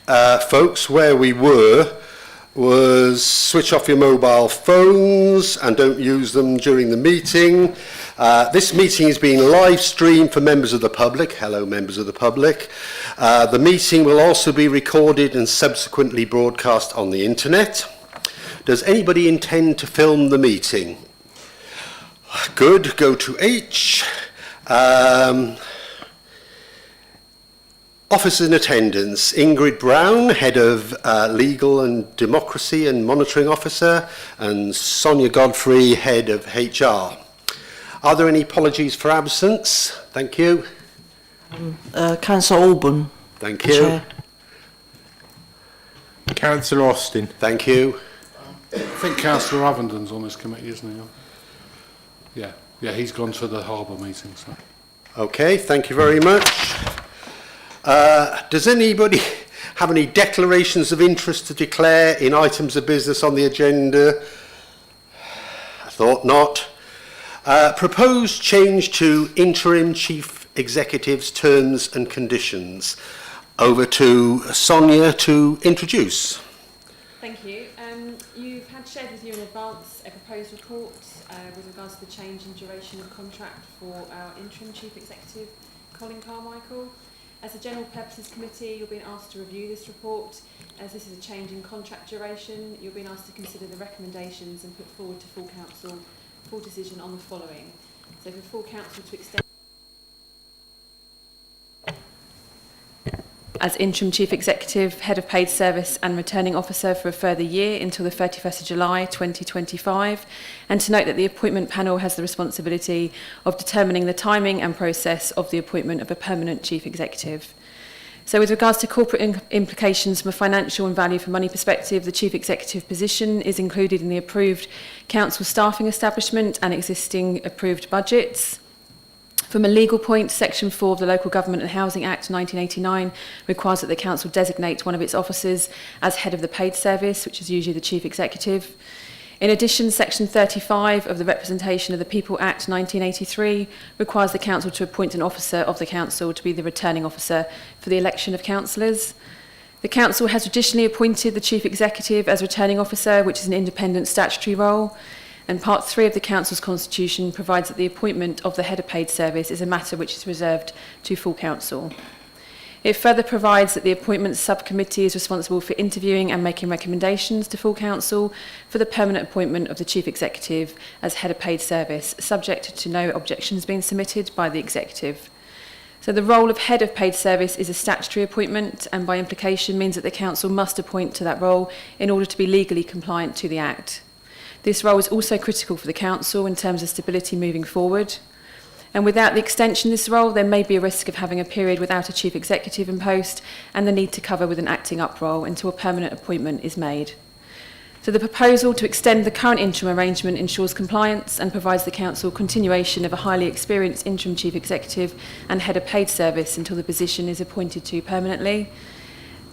folks, where we were was switch off your mobile phones and don't use them during the meeting. This meeting is being live streamed for members of the public. Hello, members of the public. The meeting will also be recorded and subsequently broadcast on the internet. Does anybody intend to film the meeting? Good, go to H. Officers in attendance, Ingrid Brown, Head of Legal and Democracy and Monitoring Officer, and Sonia Godfrey, Head of HR. Are there any apologies for absence? Thank you. Councillor Alban. Thank you. Chair. Councillor Austin. Thank you. I think Councillor Avenden's on this committee, isn't he? Yeah, he's gone to the Harbour meeting. So. Okay, thank you very much. Does anybody have any declarations of interest to declare in items of business on the agenda? I thought not. Proposed change to interim chief executive's terms and conditions. Over to Sonia to introduce. Thank you. You've had shared with you in advance a proposed report with regards to the change in duration of contract for our interim chief executive, Colin Carmichael. As a General Purposes Committee, you're being asked to review this report. As this is a change in contract duration, you're being asked to consider the recommendations and put forward to full council for decision on the following. So for full council to extend as interim chief executive, head of paid service and returning officer for a further year until the 31st of July 2025, and to note that the appointment panel has the responsibility of determining the timing and process of the appointment of a permanent chief executive. So with regards to corporate implications from a financial and value for money perspective, the chief executive position is included in the approved council staffing establishment and existing approved budgets. From a legal point, Section 4 of the Local Government and Housing Act 1989 requires that the council designate one of its officers as head of the paid service, which is usually the chief executive. In addition, Section 35 of the Representation of the People Act 1983 requires the council to appoint an officer of the council to be the returning officer for the election of councillors. The council has traditionally appointed the chief executive as returning officer, which is an independent statutory role. And Part 3 of the Council's Constitution provides that the appointment of the head of paid service is a matter which is reserved to full council. It further provides that the appointments subcommittee is responsible for interviewing and making recommendations to full council for the permanent appointment of the chief executive as head of paid service, subject to no objections being submitted by the executive. So the role of head of paid service is a statutory appointment, and by implication means that the council must appoint to that role in order to be legally compliant to the Act. This role is also critical for the council in terms of stability moving forward. And without the extension of this role, there may be a risk of having a period without a chief executive in post and the need to cover with an acting up role until a permanent appointment is made. So the proposal to extend the current interim arrangement ensures compliance and provides the council continuation of a highly experienced interim chief executive and head of paid service until the position is appointed to permanently.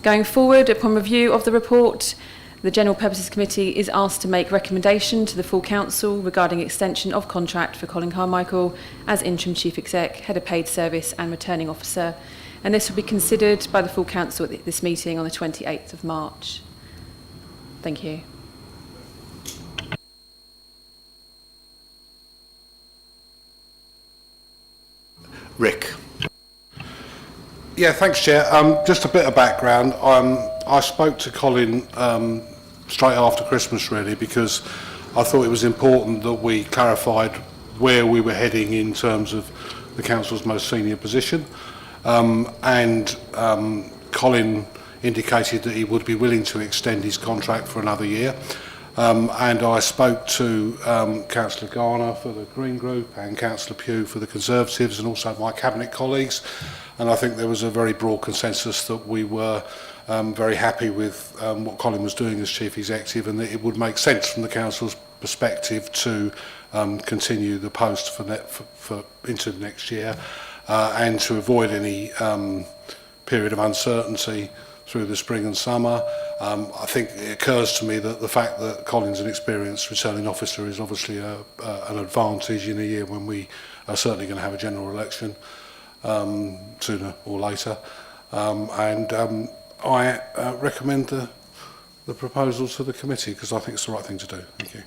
Going forward, upon review of the report, the General Purposes Committee is asked to make recommendation to the full council regarding extension of contract for Colin Carmichael as interim chief exec, head of paid service and returning officer, and this will be considered by the full council at this meeting on the 28th of March. Thank you. Rick. Yeah, thanks, Chair. Just a bit of background. I spoke to Colin straight after Christmas, really, because I thought it was important that we clarified where we were heading in terms of the council's most senior position. Colin indicated that he would be willing to extend his contract for another year. And I spoke to Councillor Garner for the Green Group and Councillor Pugh for the Conservatives, and also my Cabinet colleagues. And I think there was a very broad consensus that we were very happy with what Colin was doing as Chief Executive, and that it would make sense from the Council's perspective to continue the post for into next year and to avoid any period of uncertainty through the spring and summer. I think it occurs to me that the fact that Colin's an experienced returning officer is obviously an advantage in a year when we are certainly going to have a general election sooner or later. I recommend the proposal to the committee because I think it's the right thing to do. Thank you.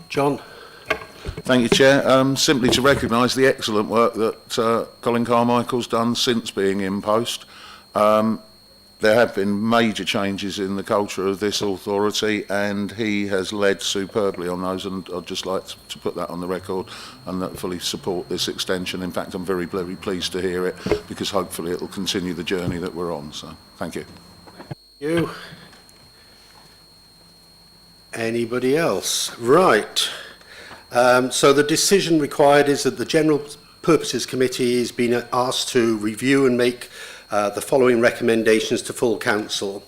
John? Thank you, Chair. Simply to recognise the excellent work that Colin Carmichael's done since being in post. There have been major changes in the culture of this authority and he has led superbly on those, and I'd just like to put that on the record and that fully support this extension. In fact, I'm very, very pleased to hear it because hopefully it will continue the journey that we're on. So, thank you. Thank you. Anybody else? Right. So the decision required is that the General Purposes Committee has been asked to review and make the following recommendations to full council.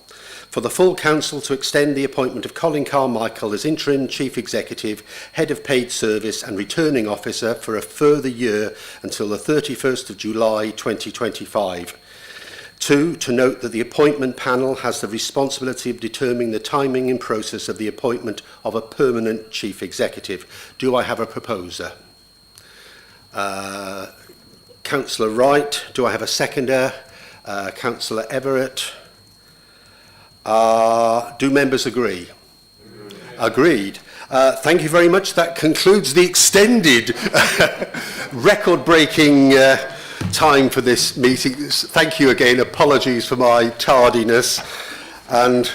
For the full council to extend the appointment of Colin Carmichael as interim chief executive, head of paid service and returning officer for a further year until the 31st of July 2025. 2, to note that the appointment panel has the responsibility of determining the timing and process of the appointment of a permanent chief executive. Do I have a proposer? Councillor Wright. Do I have a seconder? Councillor Everett. Do members agree? Agreed. Thank you very much. That concludes the extended record-breaking time for this meeting. Thank you again. Apologies for my tardiness. And